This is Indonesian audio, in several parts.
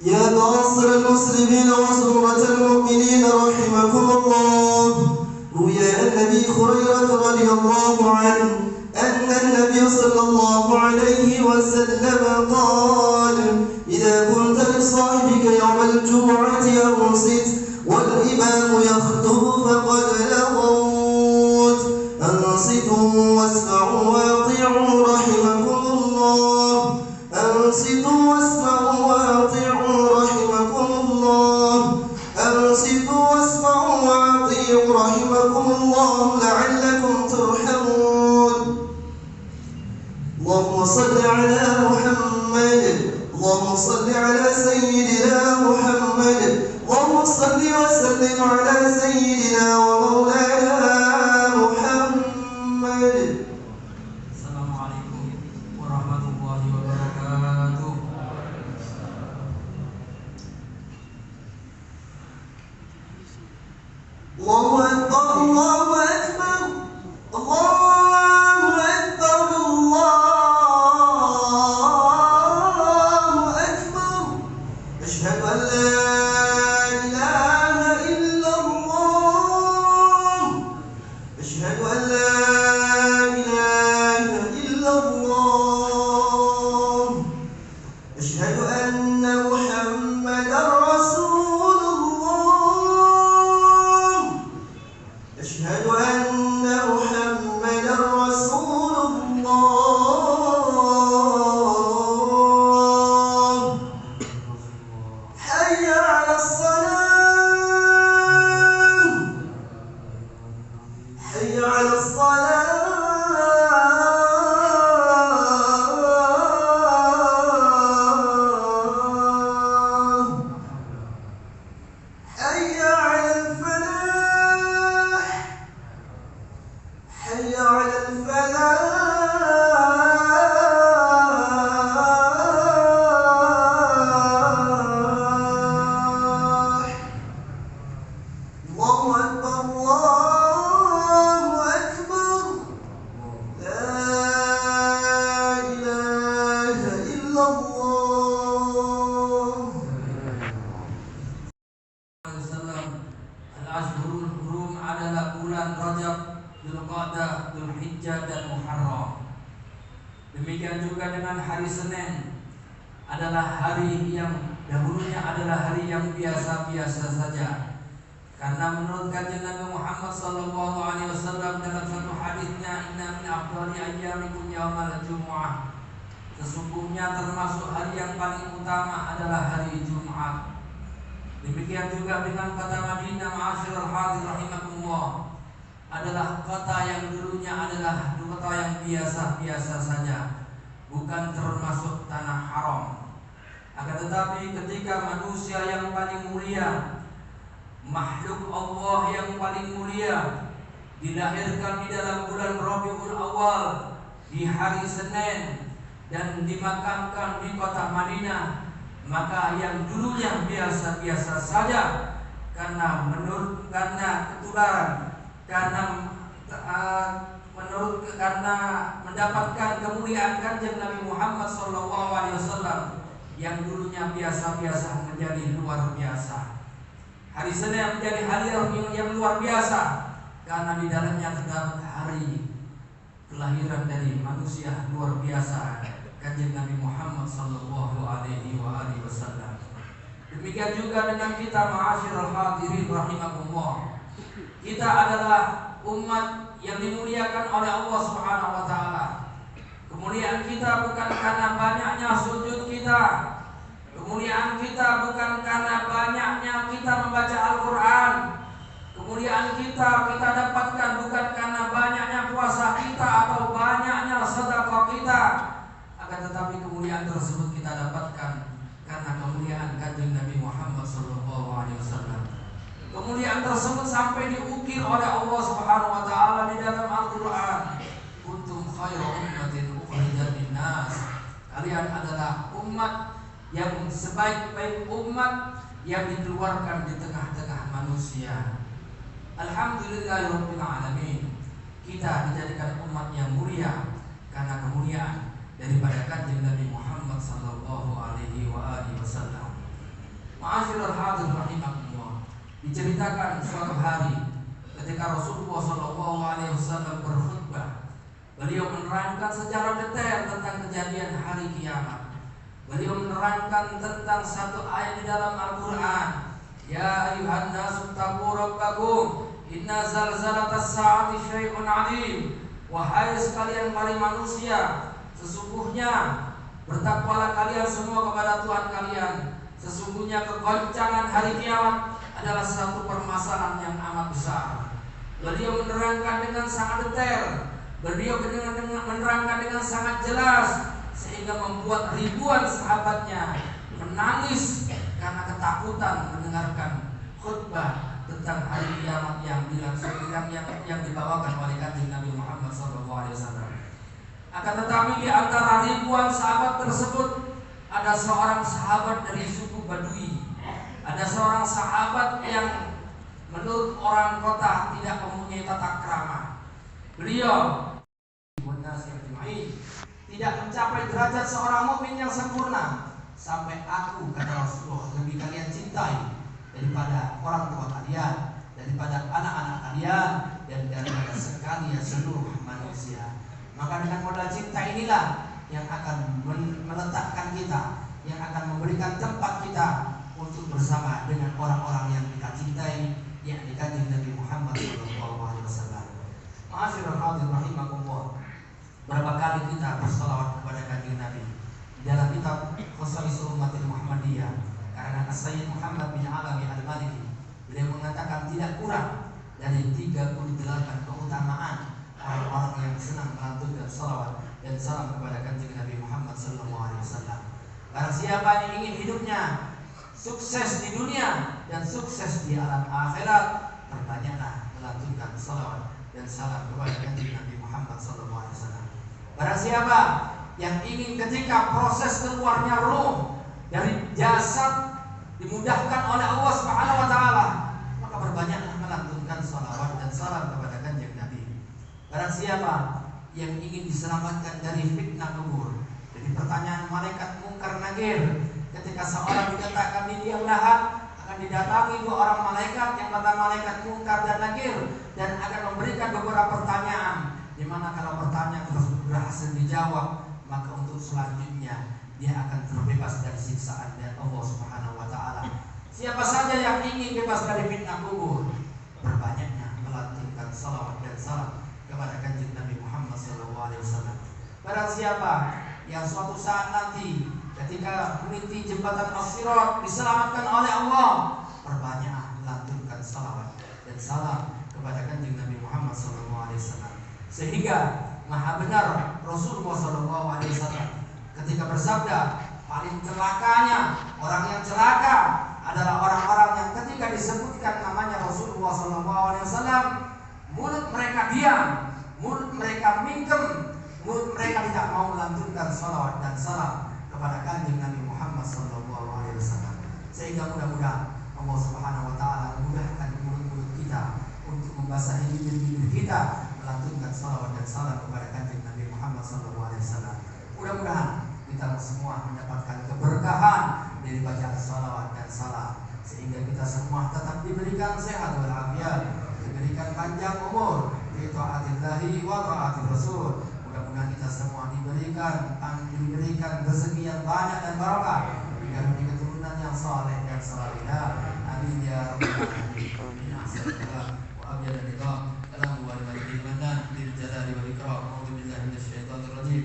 يا معاصر المسلمين وزمرة المؤمنين رحمكم الله، روي عن أبي هريرة رضي الله عنه أن النبي صلى الله عليه وسلم قال: إذا كنت لصاحبك يوم الجمعة أنصت والإمام يخطب فقد لغوت، أنصتوا واسمعوا وأطيعوا رحمكم الله، أنصتوا واسمعوا وأطيعوا رحمكم الله، أنصتوا واسمعوا وأطيعوا رحمكم الله لعلكم ترحمون. اللهم صل على محمد، اللهم صل على سيدنا محمد، اللهم صل وسلم على سيدنا ومولانا محمد. Assalamualaikum warahmatullahi wabarakatuh. Allahu Akbar, Allahu Akbar, Allahu Akbar, Allahu Akbar. Asyhadu an la ilaha illallah, asyhadu an la ilaha illallah, asyhadu anna Muhammadar Rasulullah, asyhadu anna Muhammadar Rasulullah. Hayya 'alas salam, hayya 'alas salam. حي على الفلاح، حي على الفلاح. الله أكبر، الله أكبر، لا إله إلا الله. Al-Ashhurul Hurum adalah bulan Rajab, Dzulqa'dah, Dzulhijjah dan Muharram. Demikian juga dengan hari Senin adalah hari yang dahulunya adalah hari yang biasa-biasa saja. Karena menurut kajian Nabi Muhammad sallallahu alaihi wasallam dalam satu hadisnya, inna min afdali ayyamikum yaumal jumu'ah. Sesungguhnya termasuk hari yang paling utama adalah hari Jumat. Demikian juga dengan kota Madinah, ma'asyiral hadirin rahimakumullah, adalah kota yang dulunya adalah kota yang biasa-biasa saja, bukan termasuk tanah haram. Akan tetapi ketika manusia yang paling mulia, makhluk Allah yang paling mulia, dilahirkan di dalam bulan Rabiul Awal di hari Senin dan dimakamkan di kota Madinah, maka yang dulunya biasa-biasa saja karena ketularan, karena mendapatkan kemuliaan kanjeng Nabi Muhammad SAW, yang dulunya biasa-biasa menjadi luar biasa. Hari Senin menjadi hari yang luar biasa karena di dalamnya terdapat hari kelahiran dari manusia luar biasa, kanjeng Nabi Muhammad sallallahu alaihi wasallam. Demikian juga dengan kita, ma'asyiral hadirin rahimakumullah. Kita adalah umat yang dimuliakan oleh Allah Subhanahu wa taala. Kemuliaan kita bukan karena banyaknya sujud kita. Kemuliaan kita bukan karena banyaknya kita membaca Al-Qur'an. Kemuliaan kita dapatkan bukan karena banyaknya puasa kita atau banyaknya sedekah kita. Akan tetapi kemuliaan tersebut kita dapatkan karena kemuliaan kanjeng Nabi Muhammad SAW. Kemuliaan tersebut sampai diukir oleh Allah Subhanahu wa taala di dalam Al-Qur'an. Kuntum khairu ummatin ukhrijat linnas. Kalian adalah umat yang sebaik-baik umat yang dikeluarkan di tengah-tengah manusia. Alhamdulillahirabbil alamin. Kita dijadikan umat yang mulia karena kemuliaan daripada kanjeng Nabi Muhammad sallallahu alaihi wasallam. Ma'asyiral hadirin rahimakumullah. Diceritakan suatu hari ketika Rasulullah SAW berkhutbah, beliau menerangkan secara detail tentang kejadian hari kiamat. Beliau menerangkan tentang satu ayat di dalam Al-Quran. Ya ayuhan nasu taqu rabbakum inna zalzalatas sa'ati syai'un 'adzim. Wahai sekalian para manusia, sesungguhnya bertakwalah kalian semua kepada Tuhan kalian. Sesungguhnya kegoncangan hari kiamat adalah satu permasalahan yang amat besar. Beliau menerangkan dengan sangat detail. Beliau menerangkan dengan sangat jelas, sehingga membuat ribuan sahabatnya menangis karena ketakutan mendengarkan khutbah tentang hari kiamat yang dibawakan oleh Kanjeng Nabi Muhammad SAW. Akan tetapi di antara ribuan sahabat tersebut ada seorang sahabat dari suku Badui. Ada seorang sahabat yang menurut orang kota tidak mempunyai tata krama. Beliau tidak mencapai derajat seorang mukmin yang sempurna. Sampai aku, kata Rasulullah, lebih kalian cintai daripada orang tua kalian, daripada anak-anak kalian, dan daripada sekalian seluruh manusia. Maka dengan modal cinta inilah yang akan meletakkan kita, yang akan memberikan tempat kita untuk bersama dengan orang-orang yang kita cintai, yakni Kanjeng Nabi Muhammad SAW. Ma'asyiral hadirin rahimakumullah. Berapa kali kita bersalawat kepada Kanjeng Nabi dalam kitab Khosais Ummatil Muhammadiyah, karena Sayyid Muhammad bin Alawi Al-Maliki beliau mengatakan tidak kurang dari 38 keutamaan orang-orang yang senang melantunkan salawat dan salam kepada Kanjeng Nabi Muhammad SAW. Barang siapa yang ingin hidupnya sukses di dunia dan sukses di alam akhirat, perbanyaklah melantunkan salawat dan salam kepada Kanjeng Nabi Muhammad SAW. Barang siapa yang ingin ketika proses keluarnya ruh dari jasad dimudahkan oleh Allah Subhanahu wa taala, maka berbanyaklah melantunkan salawat dan salam kepada Kanjeng Nabi. Barang siapa yang ingin diselamatkan dari fitnah kubur, dari pertanyaan malaikat mungkar nakir, ketika seorang dikatakan di liang lahat, akan didatangi dua orang malaikat yang kata malaikat mungkar dan nakir, dan akan memberikan beberapa pertanyaan, di mana kalau pertanyaan tersebut berhasil dijawab, maka untuk selanjutnya dia akan terbebas dari siksaan dari Allah Subhanahu wa taala. Siapa saja yang ingin bebas dari fitnah kubur, berbanyaknya melantunkan salawat dan salam kepada Kanjeng Nabi Muhammad SAW. Barang siapa yang suatu saat nanti ketika meniti jembatan As-Sirat diselamatkan oleh Allah, berbanyaklah melantunkan salawat dan salam kepada Kanjeng Nabi Muhammad SAW. Sehingga maha benar Rasulullah SAW ketika bersabda, paling celakanya orang yang celaka adalah orang-orang yang ketika disebutkan namanya Rasulullah SAW, mulut mereka diam, mulut mereka mingkem, mulut mereka tidak mau melantunkan salawat dan salam kepada Kanjeng Nabi Muhammad SAW. Sehingga mudah-mudahan Allah Subhanahu wa taala memudahkan mulut-mulut kita untuk membasahi bibir-bibir kita melantunkan salawat dan salam kepada Kanjeng Nabi Muhammad SAW. Mudah-mudahan kita semua mendapatkan keberkahan dari bacaan salawat dan salam, sehingga kita semua tetap diberikan sehat walafiat, diberikan panjang umur, bi taatillahi wa taatir Rasul. Mudah-mudahan kita semua diberikan rezeki yang banyak dan barokah, diberi keturunan yang saleh dan salihah. Amin ya rabbal alamin. Wa abyada liqa kalam wa al-imanan bil jalali wal ikram. A'udzu billahi minasyaitonir rajim.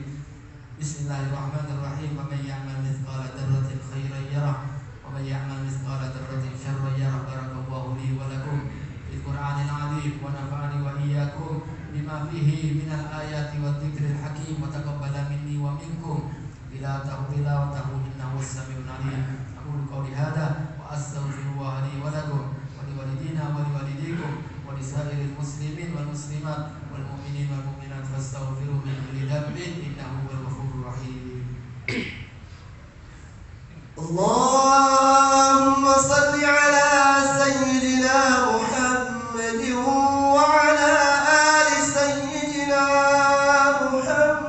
Bismillahirrahmanirrahim. Wa may ya'mal mithqala dzarratin khairan yarah wa may ya'mal mithqala dzarratin syarran yarah. Barakallahu li wa lakum fil Qur'anil 'azim wa nafa'ani wa iyyakum bima fihi minal ayati wadh-dhikril hakim wa taqabbala minni wa minkum bila tilawatahu innahu was-sami'ul 'alim. Aqulu qawli hadha wa astaghfirullah li wa lakum wa li walidina wa li walidikum wa li sa'iril muslimin wal muslimat wal mu'minin wal mu'minat fastaghfiruhu min kulli dhanbin innahu huwal ghafurur rahim. Allahumma salli ala sayyidina Muhammad wa ala ali sayyidina Muhammad.